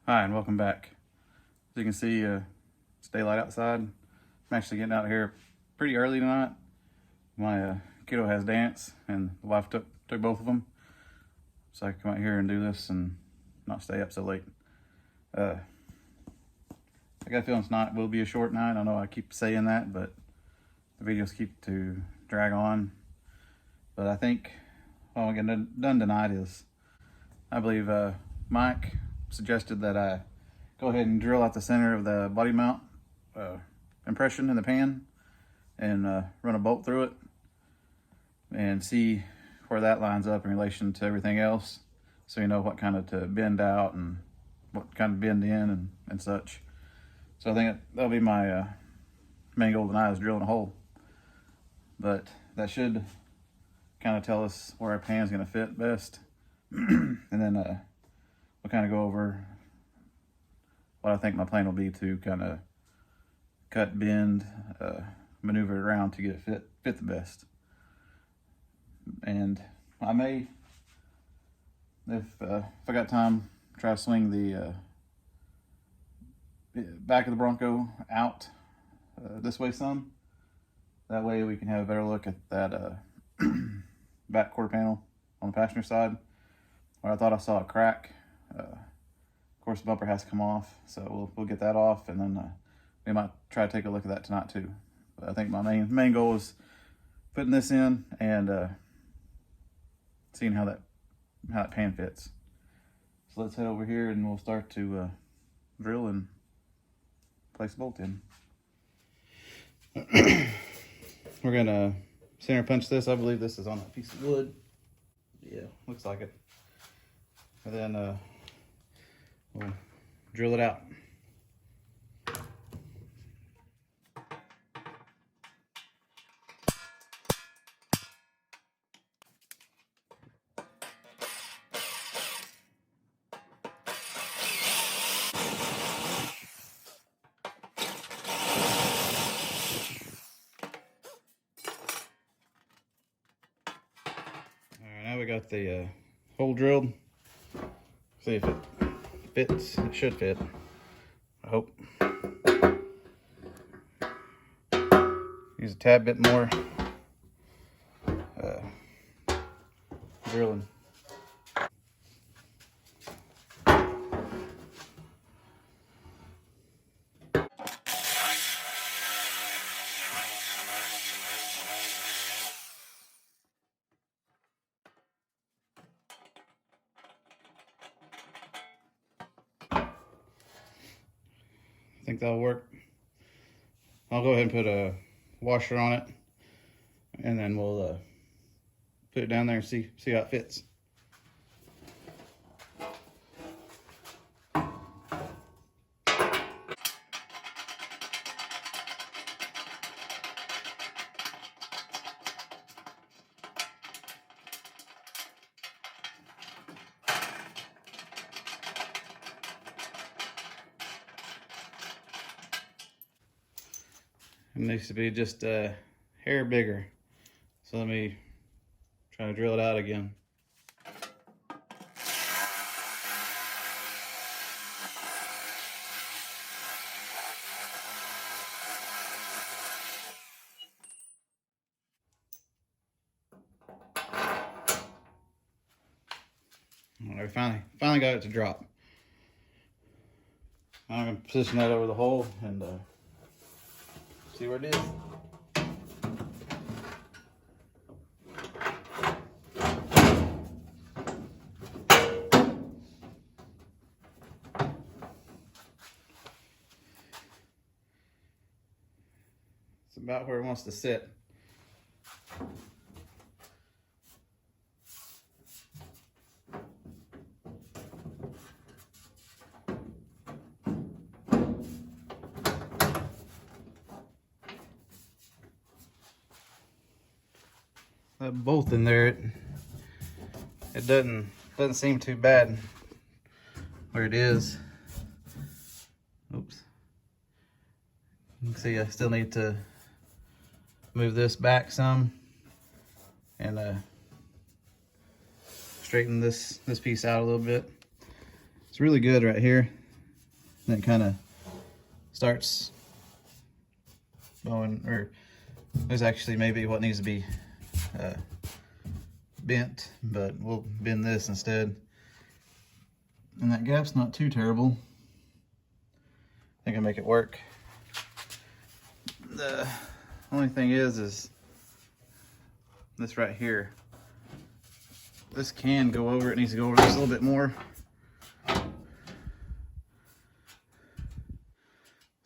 Hi, and welcome back. As you can see, it's daylight outside. I'm actually getting out here pretty early tonight. My kiddo has dance, and the wife took both of them, so I can come out here and do this and not stay up so late. I got a feeling tonight will be a short night. I know I keep saying that, but the videos keep to drag on. But I think what I'm getting done tonight is, I believe Mike suggested that I go ahead and drill out the center of the body mount impression in the pan and run a bolt through it and see where that lines up in relation to everything else, so you know what kind of to bend out and what kind of bend in and such. So I think that'll be my main goal tonight, is drilling a hole. But that should kind of tell us where our pan's going to fit best. And then we'll kind of go over what I think my plan will be to kind of cut, bend, maneuver it around to get it fit the best. And I may, if I got time, try to swing the back of the Bronco out this way some. That way we can have a better look at that back quarter panel on the passenger side, where I thought I saw a crack. Of course, the bumper has to come off, so we'll get that off, and then we might try to take a look at that tonight too. But I think my main goal is putting this in and seeing how that pan fits. So let's head over here and we'll start to drill and place a bolt in. We're gonna center punch this. I believe this is on a piece of wood. Yeah, looks like it. And then we'll drill it out. Alright, now we got the hole drilled. See if it fits. It should fit, I hope. Use a tad bit more drilling. I think that'll work. I'll go ahead and put a washer on it, and then we'll put it down there and see how it fits. It needs to be just a hair bigger. So let me try to drill it out again. All right, finally got it to drop. I'm gonna position that over the hole and see where it is. It's about where it wants to sit. That bolt in there, it doesn't seem too bad where it is. Oops. You can see I still need to move this back some and straighten this piece out a little bit. It's really good right here. And it kind of starts going, or there's actually maybe what needs to be bent, but we'll bend this instead. And that gap's not too terrible. I think I make it work. The only thing is this right here. This can go over, it needs to go over just a little bit more. If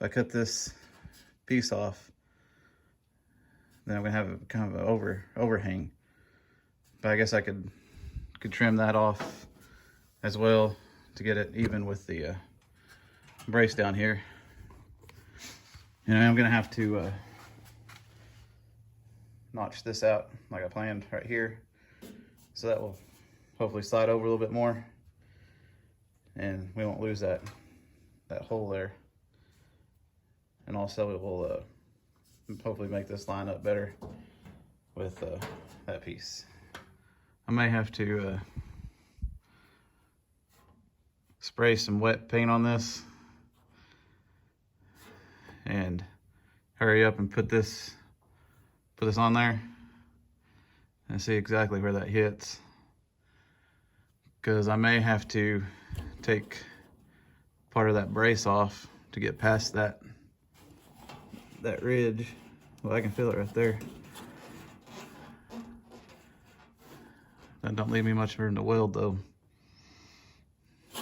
I cut this piece off, then I'm gonna have a kind of an overhang. But I guess I could trim that off as well to get it even with the brace down here. And I'm gonna have to notch this out like I planned right here. So that will hopefully slide over a little bit more and we won't lose that hole there. And also it will hopefully make this line up better with that piece. I may have to spray some wet paint on this and hurry up and put this on there and see exactly where that hits, because I may have to take part of that brace off to get past that ridge. Well, I can feel it right there. That don't leave me much room to weld though. I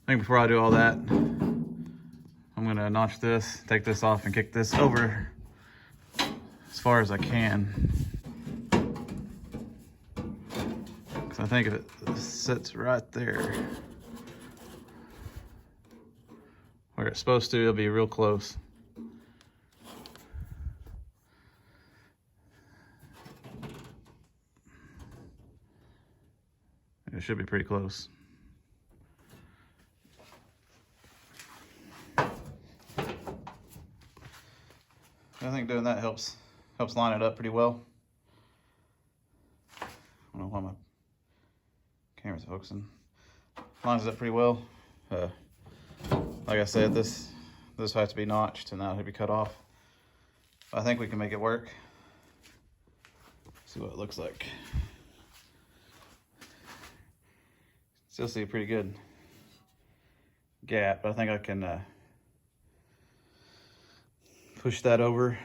think before I do all that, I'm gonna notch this, take this off and kick this over as far as I can. Cause I think if it sits right there where it's supposed to, it'll be real close. It should be pretty close. I think doing that helps line it up pretty well. I don't know why my camera's focusing. Lines it up pretty well. Like I said, this has to be notched and that'll have to be cut off. I think we can make it work. See what it looks like. Still see a pretty good gap, but I think I can push that over.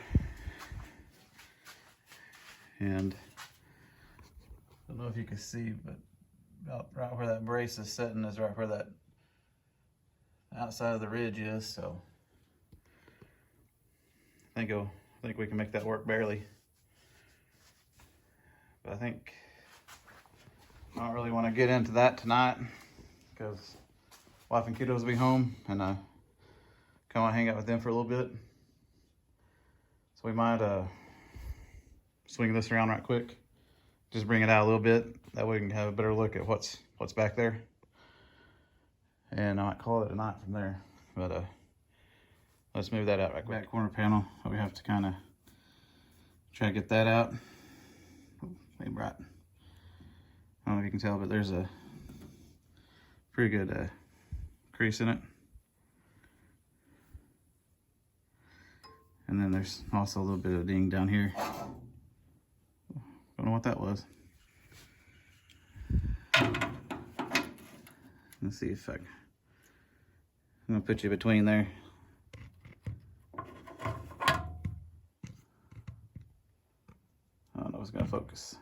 And I don't know if you can see, but about right where that brace is sitting is right where that outside of the ridge is. So I think we can make that work barely. But I think I don't really want to get into that tonight because wife and kiddos will be home and I kind of hang out with them for a little bit. So we might swing this around right quick, just bring it out a little bit. That way we can have a better look at what's back there. And I might call it a night from there. But let's move that out right quick. Back corner panel, we have to kind of try to get that out. Maybe right. I don't know if you can tell, but there's a pretty good crease in it. And then there's also a little bit of ding down here. Don't know what that was. Let's see if I'm gonna put you between there. I don't know if it's gonna focus.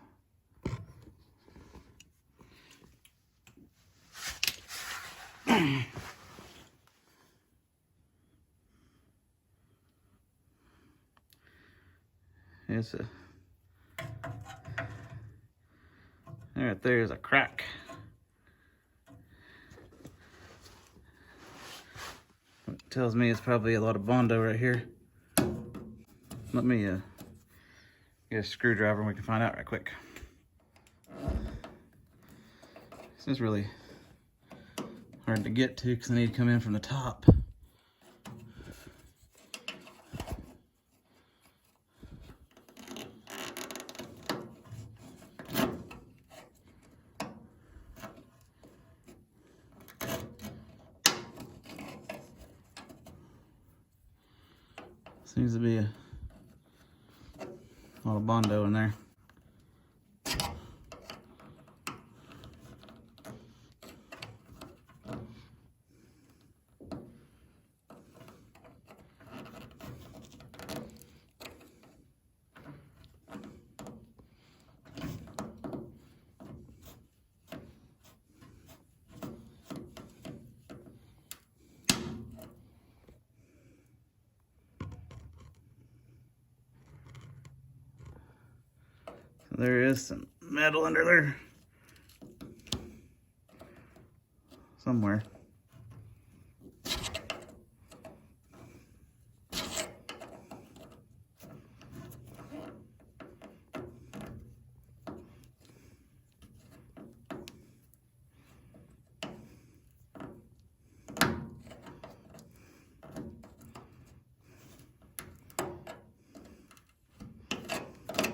It's right there is a crack. It tells me it's probably a lot of bondo right here. Let me get a screwdriver and we can find out right quick. This is really hard to get to because I need to come in from the top. Seems to be a lot of bondo in there. There is some metal under there somewhere.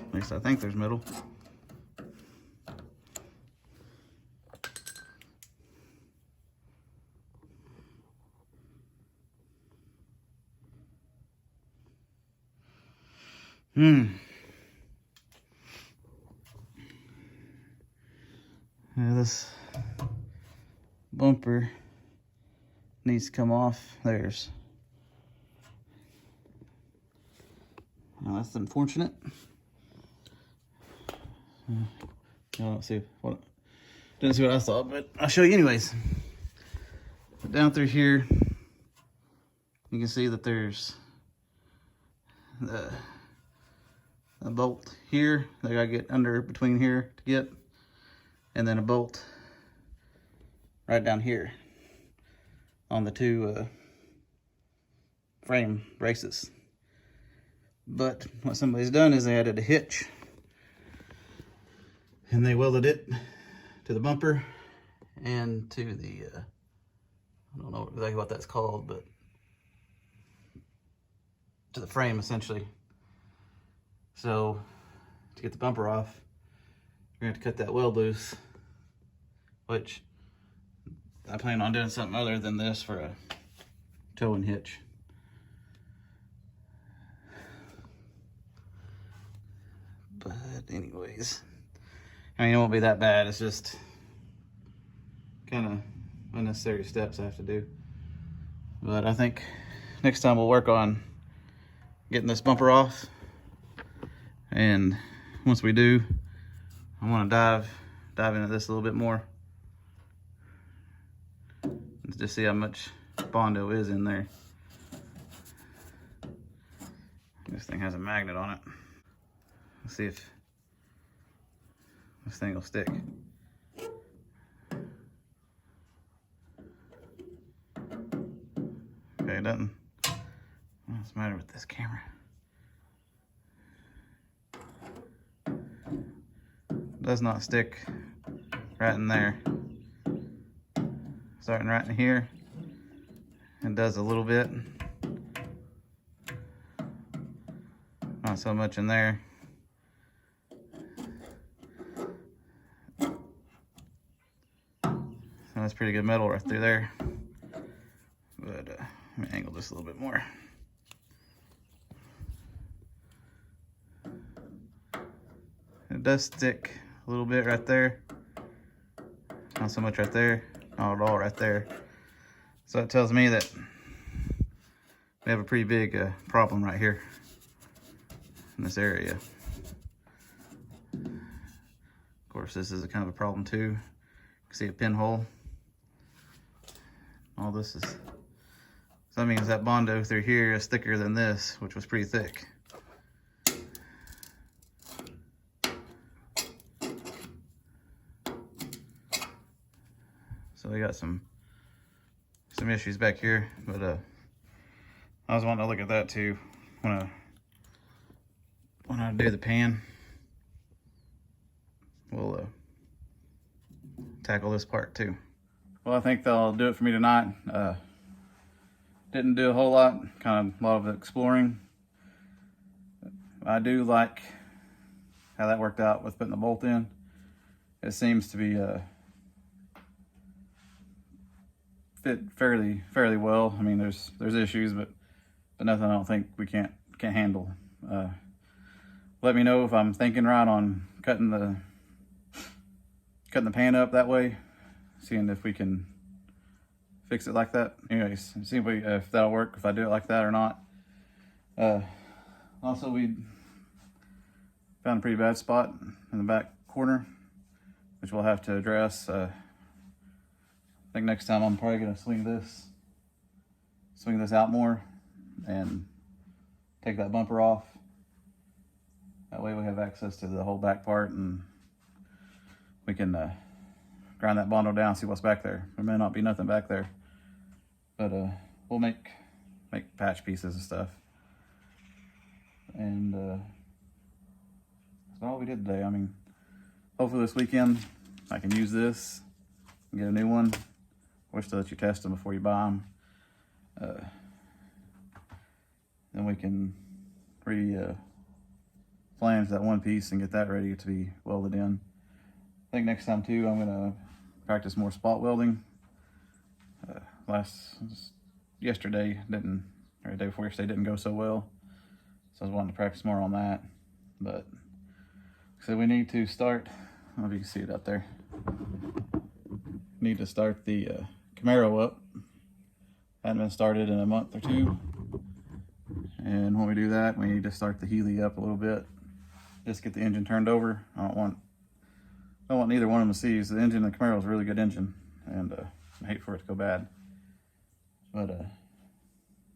At least I think there's metal. Yeah, this bumper needs to come off. There's. Well, that's unfortunate. I don't see what. Didn't see what I thought, but I'll show you anyways. But down through here, you can see that there's a bolt here that I gotta get under between here to get, and then a bolt right down here on the two frame braces. But what somebody's done is they added a hitch, and they welded it to the bumper and to the I don't know exactly what that's called, but to the frame essentially. So to get the bumper off, you're gonna have to cut that weld loose, which I plan on doing something other than this for a towing hitch. But anyways, I mean, it won't be that bad. It's just kind of unnecessary steps I have to do. But I think next time we'll work on getting this bumper off. And once we do, I want to dive into this a little bit more. Just see how much bondo is in there. This thing has a magnet on it. Let's see if this thing will stick. Okay, it doesn't. What's the matter with this camera? It does not stick right in there. Starting right in here. It does a little bit. Not so much in there. That's pretty good metal right through there. But let me angle this a little bit more. It does stick a little bit right there. Not so much right there. Not at all right there. So that tells me that we have a pretty big problem right here in this area. Of course, this is a kind of a problem too. You can see a pinhole. All this is, so that means that bondo through here is thicker than this, which was pretty thick. So we got some issues back here, but I was wanting to look at that too when I do the pan. We'll tackle this part too. Well, I think that'll do it for me tonight. Didn't do a whole lot, kind of a lot of exploring. I do like how that worked out with putting the bolt in. It seems to be fit fairly well. I mean, there's issues, but nothing I don't think we can't handle. Let me know if I'm thinking right on cutting the pan up that way, seeing if we can fix it like that. Anyways, see if that'll work, if I do it like that or not. Also, we found a pretty bad spot in the back corner, which we'll have to address. I think next time I'm probably gonna swing this out more and take that bumper off. That way we have access to the whole back part, and we can grind that bondo down, see what's back there. There may not be nothing back there, but we'll make patch pieces and stuff. And that's all we did today. I mean, hopefully this weekend I can use this and get a new one. Wish to let you test them before you buy them. Then we can flange that one piece and get that ready to be welded in. I think next time too, I'm gonna practice more spot welding. Yesterday or the day before yesterday didn't go so well, so I was wanting to practice more on that. But so we need to start. I don't know if you can see it up there. Need to start the Camaro up. Hadn't been started in a month or two, and when we do that, we need to start the Healy up a little bit. Just get the engine turned over. I don't want neither one of them to see. The engine in the Camaro is a really good engine, and I hate for it to go bad. But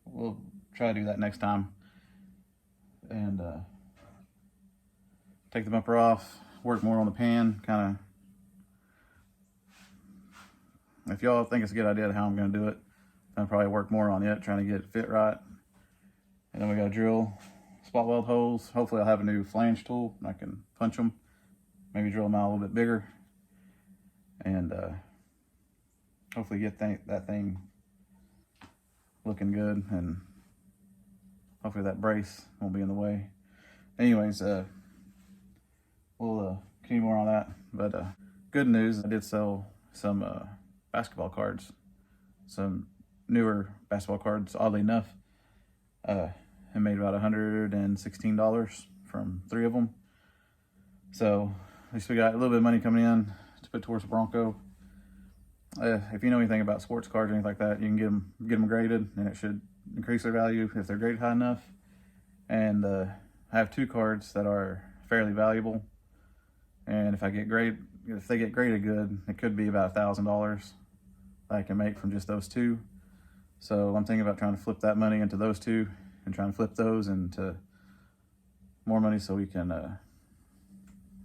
we'll try to do that next time, and take the bumper off, work more on the pan, kind of. If y'all think it's a good idea how I'm going to do it, I'll probably work more on it, trying to get it fit right. And then we got to drill spot weld holes. Hopefully I'll have a new flange tool and I can punch them, maybe drill them out a little bit bigger, and hopefully get that thing looking good, and hopefully that brace won't be in the way. Anyways, we'll continue more on that. But good news, I did sell some basketball cards, some newer basketball cards, oddly enough. I made about $116 from 3 of them. So at least we got a little bit of money coming in to put towards the Bronco. If you know anything about sports cars or anything like that, you can get them graded, and it should increase their value if they're graded high enough. And I have 2 cards that are fairly valuable, and if they get graded good, it could be about $1,000 that I can make from just those 2. So I'm thinking about trying to flip that money into those 2 and trying to flip those into more money so we can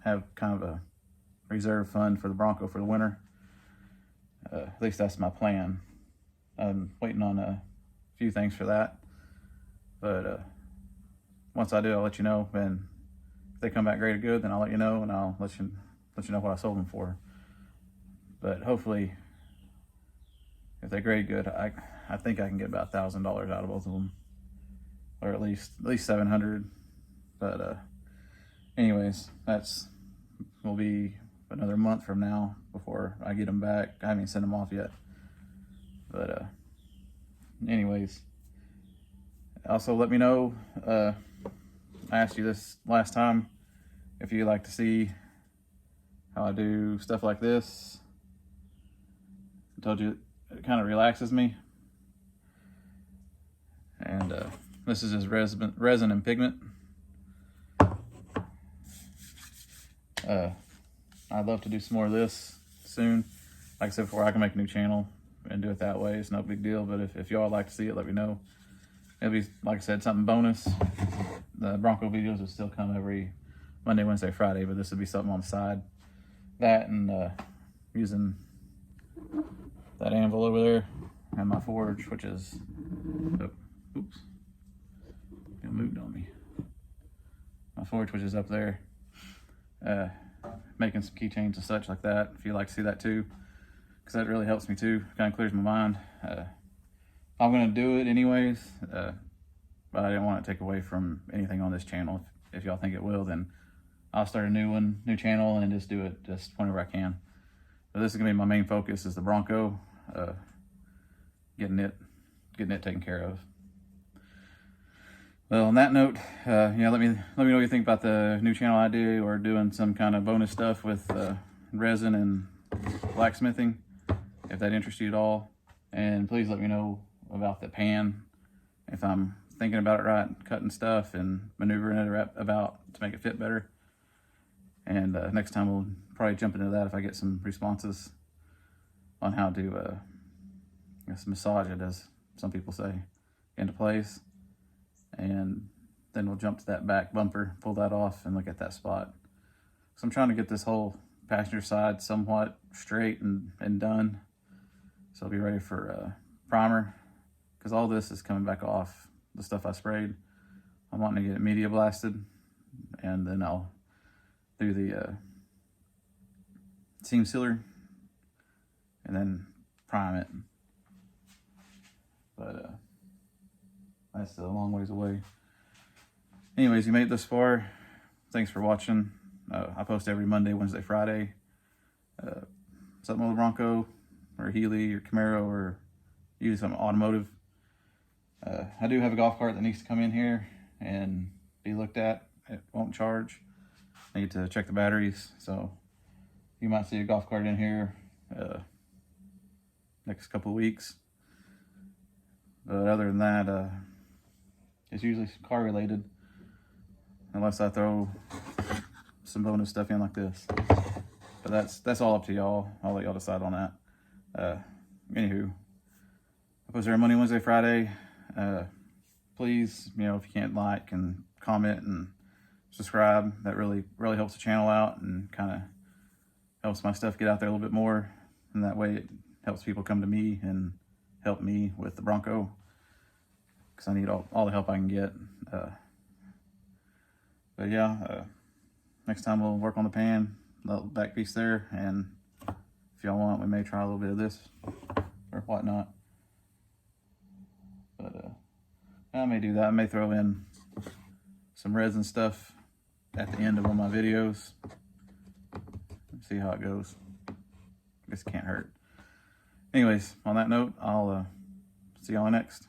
have kind of a reserve fund for the Bronco for the winter. At least that's my plan. I'm waiting on a few things for that, but once I do, I'll let you know. And if they come back graded good, then I'll let you know, and I'll let you know what I sold them for. But hopefully, if they grade good, I think I can get about $1,000 out of both of them, or at least $700. But anyways, will be another month from now before I get them back. I haven't sent them off yet. But anyways, also let me know. I asked you this last time, if you'd like to see how I do stuff like this. I told you it kind of relaxes me. And this is just resin and pigment. I'd love to do some more of this soon. Like I said before, I can make a new channel and do it that way. It's no big deal, but if y'all like to see it, let me know. It'll be, like I said, something bonus. The Bronco videos will still come every Monday, Wednesday, Friday, but this would be something on the side. That and using that anvil over there, and my forge, which is, oops, it moved on me. My forge, which is up there. Making some keychains and such like that, if you'd like to see that too, because that really helps me too. Kind of clears my mind. I'm going to do it anyways, but I didn't want to take away from anything on this channel. If y'all think it will, then I'll start a new channel, and just do it just whenever I can. But this is going to be my main focus, is the Bronco, getting it taken care of. Well, on that note, yeah, let me know what you think about the new channel I do, or doing some kind of bonus stuff with resin and blacksmithing, if that interests you at all. And please let me know about the pan, if I'm thinking about it right, cutting stuff and maneuvering it about to make it fit better. And next time we'll probably jump into that if I get some responses on how to massage it, as some people say, into place. And then we'll jump to that back bumper, pull that off, and look at that spot. So I'm trying to get this whole passenger side somewhat straight and done. So I'll be ready for primer, because all this is coming back off, the stuff I sprayed. I'm wanting to get it media blasted, and then I'll do the seam sealer and then prime it. But that's a long ways away. Anyways, you made it this far. Thanks for watching. I post every Monday, Wednesday, Friday. Something with a Bronco or Healy or Camaro, or usually something automotive. I do have a golf cart that needs to come in here and be looked at. It won't charge. I need to check the batteries, so you might see a golf cart in here next couple of weeks. But other than that, it's usually car related, unless I throw some bonus stuff in like this. But that's all up to y'all. I'll let y'all decide on that. Anywho, I post every Monday, Wednesday, Friday. Please, if you can't like and comment and subscribe, that really helps the channel out and kind of helps my stuff get out there a little bit more. And that way it helps people come to me and help me with the Bronco, because I need all the help I can get. But yeah, next time we'll work on the pan, the back piece there, and if y'all want, we may try a little bit of this or whatnot. But I may do that. I may throw in some resin stuff at the end of one of my videos. See how it goes. I guess it can't hurt. Anyways, on that note, I'll see y'all next.